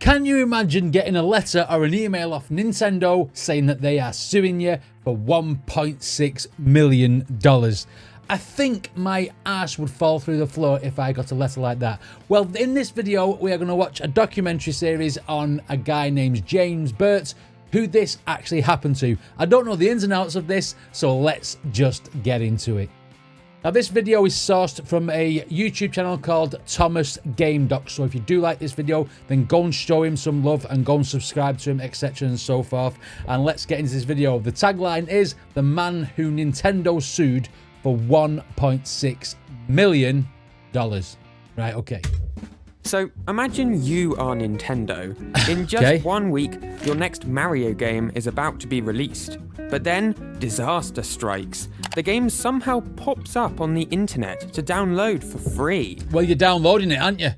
Can you imagine getting a letter or an email off Nintendo saying that they are suing you for $1.6 million? I think my ass would fall through the floor if I got a letter like that. Well, in this video, we are going to watch a documentary series on a guy named James Burt, who this actually happened to. I don't know the ins and outs of this, so let's just get into it. Now, this video is sourced from a YouTube channel called Thomas Game Doc. So if you do like this video, then go and show him some love and go and subscribe to him, etc. and so forth. And let's get into this video. The tagline is "The Man Who Nintendo Sued for $1.6 million." Right, okay. So imagine you are Nintendo. In just 1 week, your next Mario game is about to be released. But then, disaster strikes. The game somehow pops up on the internet to download for free. Well, you're downloading it, aren't you?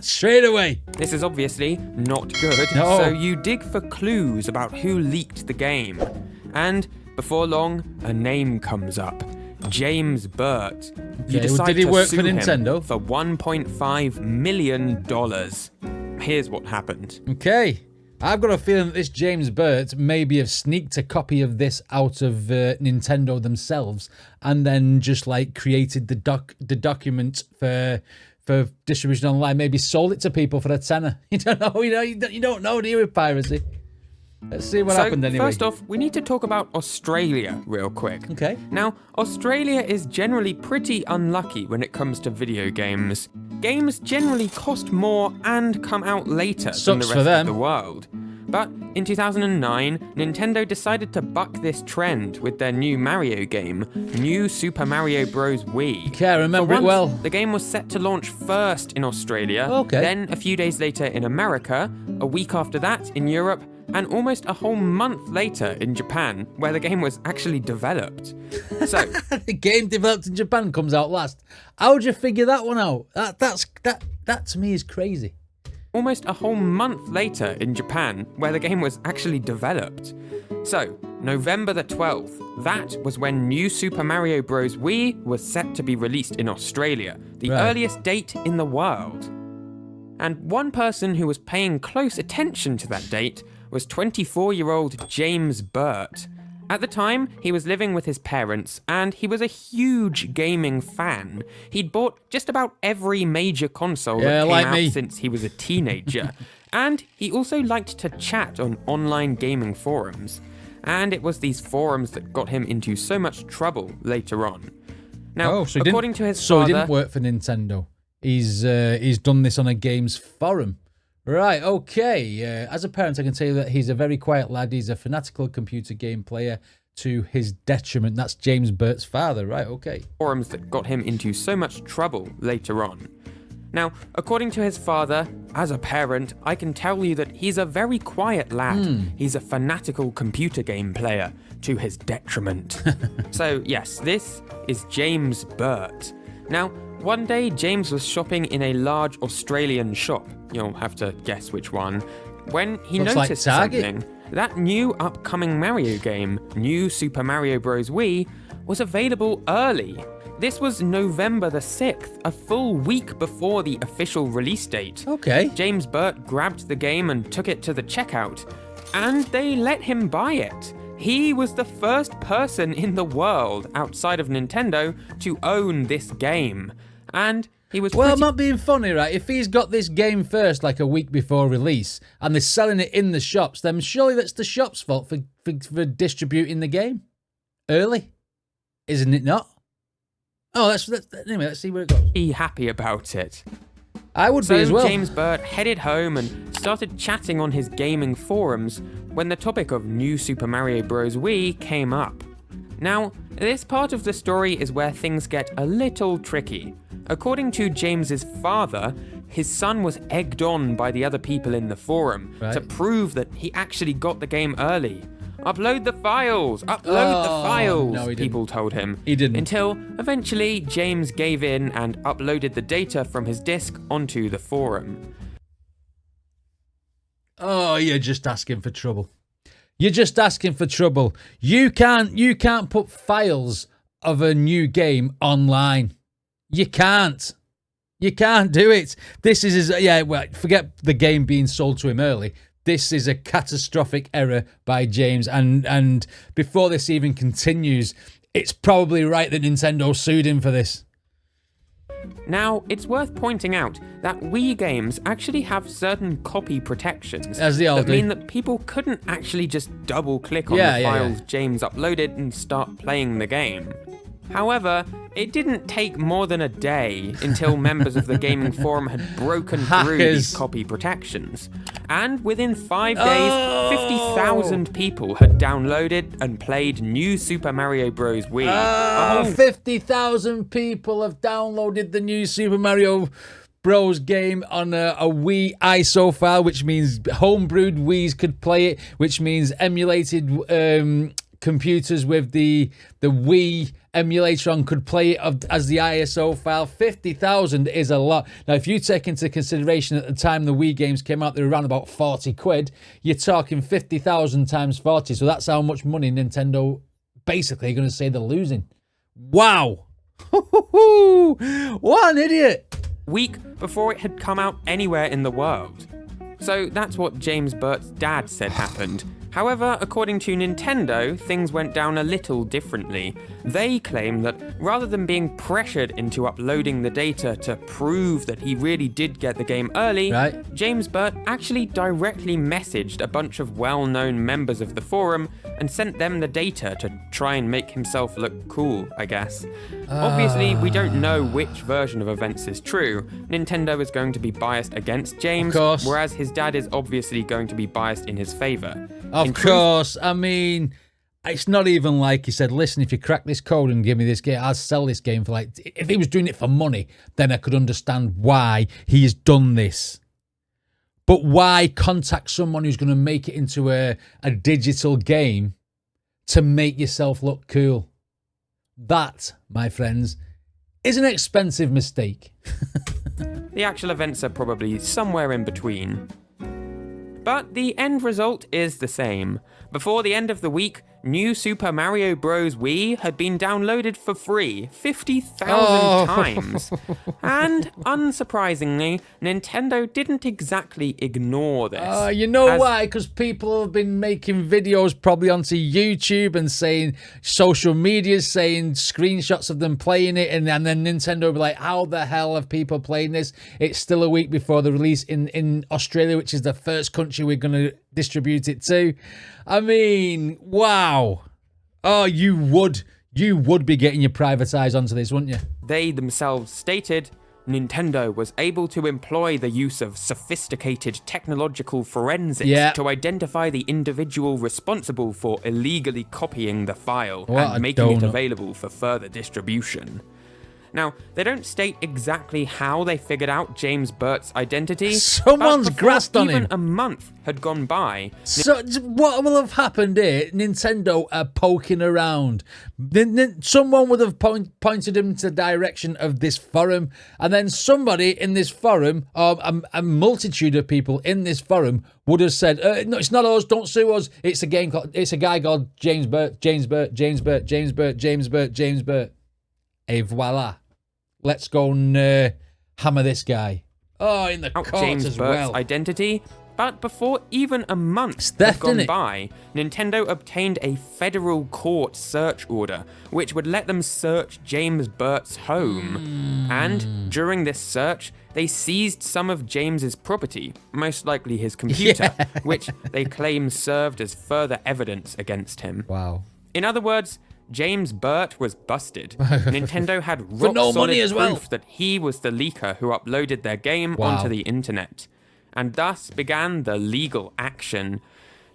Straight away. This is obviously not good, No. so you dig for clues about who leaked the game. And before long, a name comes up. James Burt. You Okay, decide did he to work sue for him Nintendo? for $1.5 million. Here's what happened. Okay. I've got a feeling that this James Burt maybe have sneaked a copy of this out of Nintendo themselves and then just like created the document for distribution online. Maybe sold it to people for a tenner. You don't know. You don't know, do you, with piracy? Let's see what happened anyway. First off, we need to talk about Australia real quick. Okay. Now, Australia is generally pretty unlucky when it comes to video games. Games generally cost more and come out later than the Sucks for rest them. of the world. But in 2009, Nintendo decided to buck this trend with their new Mario game, New Super Mario Bros. Wii. Okay, I remember For it well. once, the game was set to launch first in Australia, Okay. then a few days later in America, a week after that in Europe, and almost a whole month later in Japan, where the game was actually developed. So, The game developed in Japan comes out last. How would you figure that one out? That to me is crazy. almost a whole month later in Japan, where the game was actually developed. So, November the 12th, that was when New Super Mario Bros. Wii was set to be released in Australia, the Right. earliest date in the world. And one person who was paying close attention to that date was 24-year-old James Burt. At the time, he was living with his parents, and he was a huge gaming fan. He'd bought just about every major console that came out since he was a teenager. And he also liked to chat on online gaming forums. And it was these forums that got him into so much trouble later on. Now, according to his father... So he didn't work for Nintendo. He's done this on a games forum. Right, okay. As a parent, I can tell you that he's a very quiet lad. He's a fanatical computer game player to his detriment. That's James Burt's father. Right, okay. Forums that got him into so much trouble later on. Now, according to his father, as a parent, I can tell you that he's a very quiet lad. He's a fanatical computer game player to his detriment. So, yes, this is James Burt. Now, one day, James was shopping in a large Australian shop. You'll have to guess which one. When he noticed something, that new upcoming Mario game, New Super Mario Bros. Wii, was available early. This was November the 6th, a full week before the official release date. Okay. James Burt grabbed the game and took it to the checkout, and they let him buy it. He was the first person in the world outside of Nintendo to own this game. And he was I'm not being funny, right? If he's got this game first, like a week before release, and they're selling it in the shops, then surely that's the shop's fault for distributing the game early, isn't it not? Oh, anyway, let's see where it goes. Be happy about it. I would be as well. So James Burt headed home and started chatting on his gaming forums when the topic of New Super Mario Bros. Wii came up. Now, this part of the story is where things get a little tricky. According to James's father, his son was egged on by the other people in the forum to prove that he actually got the game early. Upload the files! Upload the files! No, people told him. He didn't. Until eventually James gave in and uploaded the data from his disk onto the forum. Oh, you're just asking for trouble. You're just asking for trouble. You can't put files of a new game online. You can't. You can't do it. This is, well, forget the game being sold to him early. This is a catastrophic error by James. And before this even continues, it's probably right that Nintendo sued him for this. Now, it's worth pointing out that Wii games actually have certain copy protections that mean that people couldn't actually just double-click on the files James uploaded and start playing the game. However, it didn't take more than a day until members of the gaming forum had broken through these copy protections. And within 5 days, 50,000 people had downloaded and played New Super Mario Bros. Wii. 50,000 people have downloaded the New Super Mario Bros. Game on a Wii ISO file, which means homebrewed Wiis could play it, which means emulated computers with the Wii emulator on could play it as the ISO file. 50,000 is a lot. Now, if you take into consideration at the time the Wii games came out, they were around about 40 quid. You're talking 50,000 times 40. So that's how much money Nintendo basically going to say they're losing. Wow. What an idiot. Week before it had come out anywhere in the world. So that's what James Burt's dad said happened. However, according to Nintendo, things went down a little differently. They claim that rather than being pressured into uploading the data to prove that he really did get the game early, James Burt actually directly messaged a bunch of well-known members of the forum and sent them the data to try and make himself look cool, I guess. Obviously, we don't know which version of events is true. Nintendo is going to be biased against James, whereas his dad is obviously going to be biased in his favor. Of course, I mean, it's not even like he said, listen, if you crack this code and give me this game, I'll sell this game for like, if he was doing it for money, then I could understand why he has done this. But why contact someone who's going to make it into a digital game to make yourself look cool? That, my friends, is an expensive mistake. The actual events are probably somewhere in between. But the end result is the same. Before the end of the week, New Super Mario Bros. Wii had been downloaded for free 50,000 times. And, unsurprisingly, Nintendo didn't exactly ignore this. You know why? Because people have been making videos probably onto YouTube and saying, social media saying screenshots of them playing it, and then Nintendo will be like, how the hell have people playing this? It's still a week before the release in Australia, which is the first country we're going to distribute it to. I mean, wow. Oh, you would be getting your private eyes onto this, wouldn't you? They themselves stated, Nintendo was able to employ the use of sophisticated technological forensics to identify the individual responsible for illegally copying the file and making it available for further distribution. Now, they don't state exactly how they figured out James Burt's identity. Someone's grasped on him. Even a month had gone by. So what will have happened here? Nintendo are poking around. Someone would have pointed him to the direction of this forum, and then somebody in this forum, or a multitude of people in this forum, would have said, "No, it's not us. Don't sue us. It's a guy called James Burt. James Burt. James Burt. James Burt. James Burt. James Burt. Et voila. Let's go and hammer this guy." Oh, in the courts James as Burt's well. identity. But before even a month had gone by, Nintendo obtained a federal court search order, which would let them search James Burt's home. And during this search, they seized some of James's property, most likely his computer, which they claim served as further evidence against him. Wow. In other words, James Burt was busted. Nintendo had rock-solid proof that he was the leaker who uploaded their game onto the internet. And thus began the legal action.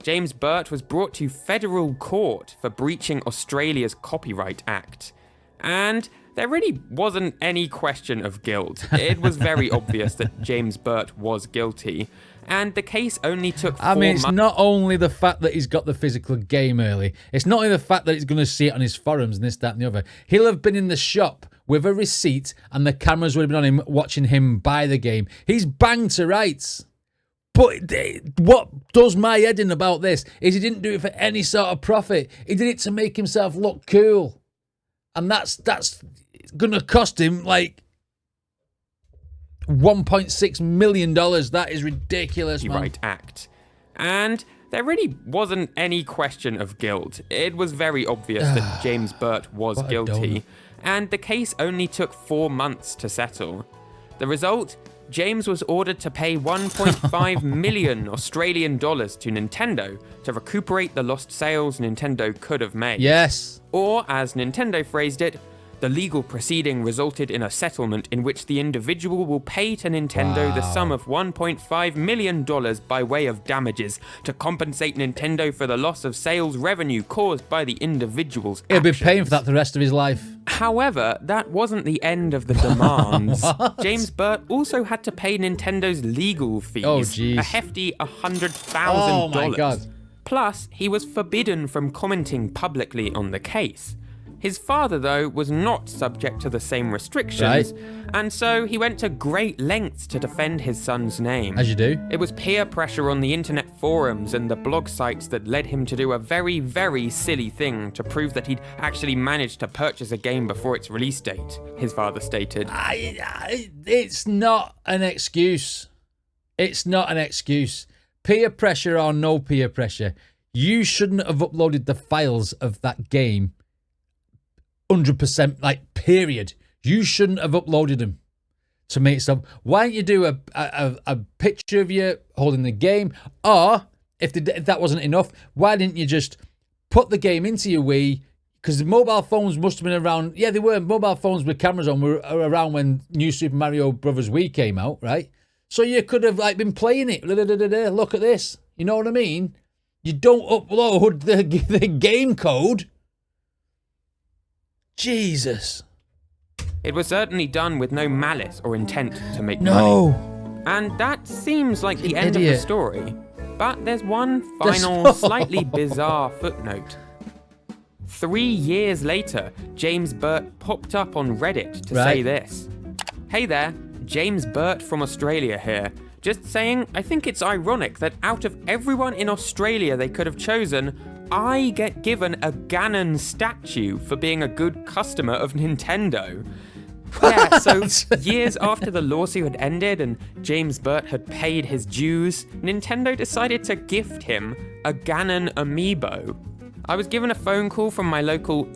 James Burt was brought to federal court for breaching Australia's Copyright Act. And there really wasn't any question of guilt. It was very obvious that James Burt was guilty. And the case only took 4 months. I mean, it's not only the fact that he's got the physical game early. It's not only the fact that he's going to see it on his forums and this, that, and the other. He'll have been in the shop with a receipt and the cameras would have been on him watching him buy the game. He's banged to rights. But what does my head in about this is he didn't do it for any sort of profit. He did it to make himself look cool. And that's going to cost him, like, $1.6 million. That is ridiculous, man. Copyright Act. And there really wasn't any question of guilt. It was very obvious that James Burt was guilty, and the case only took 4 months to settle. The result? James was ordered to pay 1.5 million Australian dollars to Nintendo to recuperate the lost sales Nintendo could have made. Yes. Or, as Nintendo phrased it, the legal proceeding resulted in a settlement in which the individual will pay to Nintendo the sum of $1.5 million by way of damages to compensate Nintendo for the loss of sales revenue caused by the individual's He'll be actions. paying for that the rest of his life. However, that wasn't the end of the demands. James Burt also had to pay Nintendo's legal fees, a hefty $100,000. Oh my God. Plus, he was forbidden from commenting publicly on the case. His father, though, was not subject to the same restrictions, and so he went to great lengths to defend his son's name. As you do. It was peer pressure on the internet forums and the blog sites that led him to do a very, very silly thing to prove that he'd actually managed to purchase a game before its release date, his father stated. It's not an excuse. It's not an excuse. Peer pressure or no peer pressure, you shouldn't have uploaded the files of that game 100%, like, period. You shouldn't have uploaded them to make stuff. Why don't you do a picture of you holding the game? Or, if that wasn't enough, why didn't you just put the game into your Wii? Because the mobile phones must have been around. Yeah, they were. Mobile phones with cameras on were around when New Super Mario Bros. Wii came out, right? So you could have, like, been playing it. Look at this. You know what I mean? You don't upload the game code. Jesus. It was certainly done with no malice or intent to make No. money. And that seems like the end idiot. of the story. But there's one final, slightly bizarre footnote. 3 years later, James Burt popped up on Reddit to say this. Hey there, James Burt from Australia here. Just saying, I think it's ironic that out of everyone in Australia they could have chosen, I get given a Ganon statue for being a good customer of Nintendo. Yeah, so years after the lawsuit had ended and James Burt had paid his dues, Nintendo decided to gift him a Ganon amiibo. I was given a phone call from my local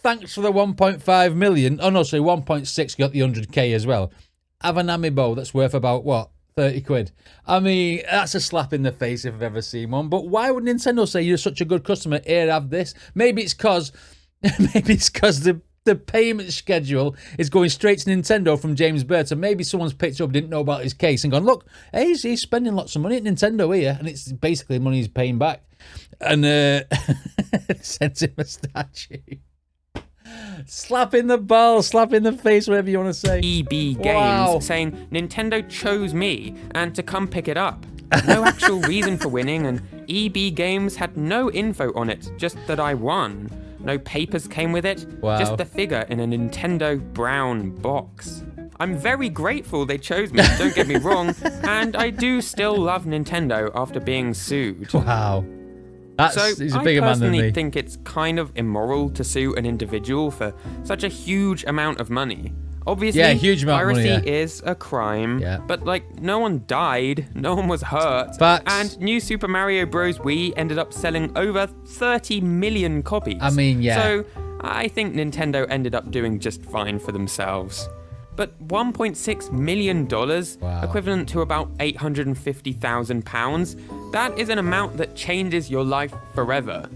Thanks for the 1.5 million. Oh no, sorry, 1.6 got the 100k as well. Have an amiibo that's worth about, what, 30 quid. I mean, that's a slap in the face if I've ever seen one. But why would Nintendo say you're such a good customer? Here, have this. Maybe it's because the payment schedule is going straight to Nintendo from James Burt. And maybe someone's picked up, didn't know about his case, and gone, look, hey, he's spending lots of money at Nintendo here, and it's basically money he's paying back. And sent him a statue. Slap in the ball, slap in the face, whatever you want to say. EB Games saying Nintendo chose me and to come pick it up. No actual reason for winning, and EB Games had no info on it, just that I won. No papers came with it, just the figure in a Nintendo brown box. I'm very grateful they chose me, don't get me wrong, and I do still love Nintendo after being sued. Wow. He's a bigger man than me. I personally think it's kind of immoral to sue an individual for such a huge amount of money. Obviously, huge amount piracy of money, is a crime, but like, no one died, no one was hurt, and New Super Mario Bros. Wii ended up selling over 30 million copies. I mean, So I think Nintendo ended up doing just fine for themselves. But $1.6 million, equivalent to about £850,000, that is an amount that changes your life forever.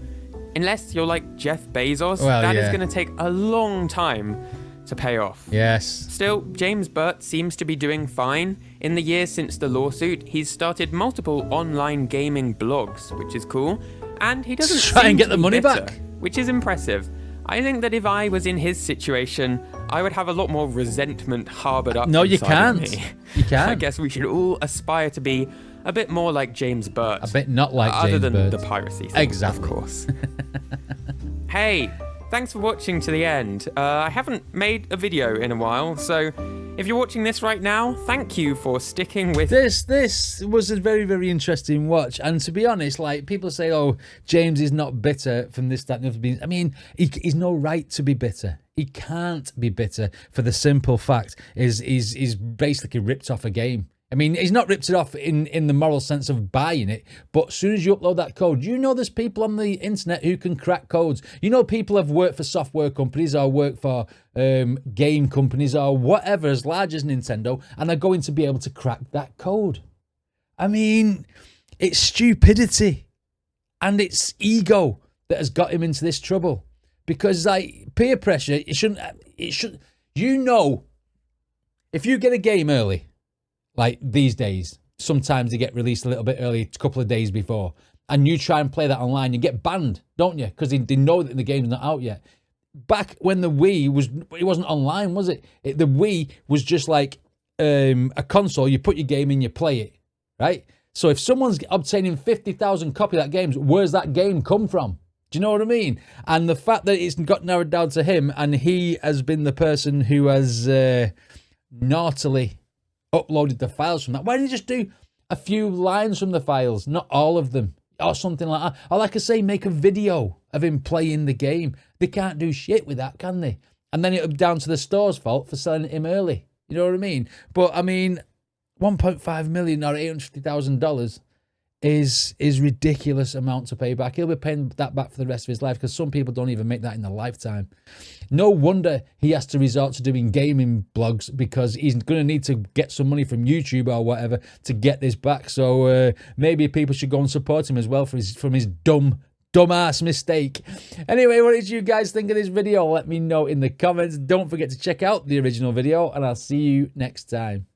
Unless you're like Jeff Bezos, that is going to take a long time to pay off. Yes. Still, James Burt seems to be doing fine. In the years since the lawsuit, he's started multiple online gaming blogs, which is cool. And he doesn't try and get the money back, which is impressive. I think that if I was in his situation, I would have a lot more resentment harbored up. No, you can't. Me. You can't. I guess we should all aspire to be a bit more like James Burt. A bit not like James Burt. Other than the piracy thing, exactly. Of course. Hey, thanks for watching to the end. I haven't made a video in a while, so If you're watching this right now, thank you for sticking with This was a very, very interesting watch. And to be honest, like, people say, oh, James is not bitter from this, that, and the other. I mean, he's no right to be bitter. He can't be bitter for the simple fact is he's basically ripped off a game. I mean, he's not ripped it off in the moral sense of buying it, but as soon as you upload that code, you know there's people on the internet who can crack codes. You know people have worked for software companies or work for game companies or whatever as large as Nintendo, and they're going to be able to crack that code. I mean, it's stupidity and it's ego that has got him into this trouble. Because, like, peer pressure, it should, you know, if you get a game early, like these days, sometimes they get released a little bit early, a couple of days before, and you try and play that online, you get banned, don't you? Because they know that the game's not out yet. Back when the Wii it wasn't online, was it? The Wii was just like a console. You put your game in, you play it, right? So if someone's obtaining 50,000 copies of that game, where's that game come from? Do you know what I mean? And the fact that it's got narrowed down to him, and he has been the person who has naughtily uploaded the files from that. Why didn't you just do a few lines from the files, not all of them, or something like that? Or like I say, make a video of him playing the game. They can't do shit with that, can they? And then it'll be down to the store's fault for selling it him early. You know what I mean? But I mean, 1.5 million or $850,000 is ridiculous amount to pay back. He'll be paying that back for the rest of his life, because some people don't even make that in their lifetime. No wonder he has to resort to doing gaming blogs, because he's going to need to get some money from YouTube or whatever to get this back. So maybe people should go and support him as well from his dumbass mistake. Anyway, what did you guys think of this video? Let me know in the comments. Don't forget to check out the original video, and I'll see you next time.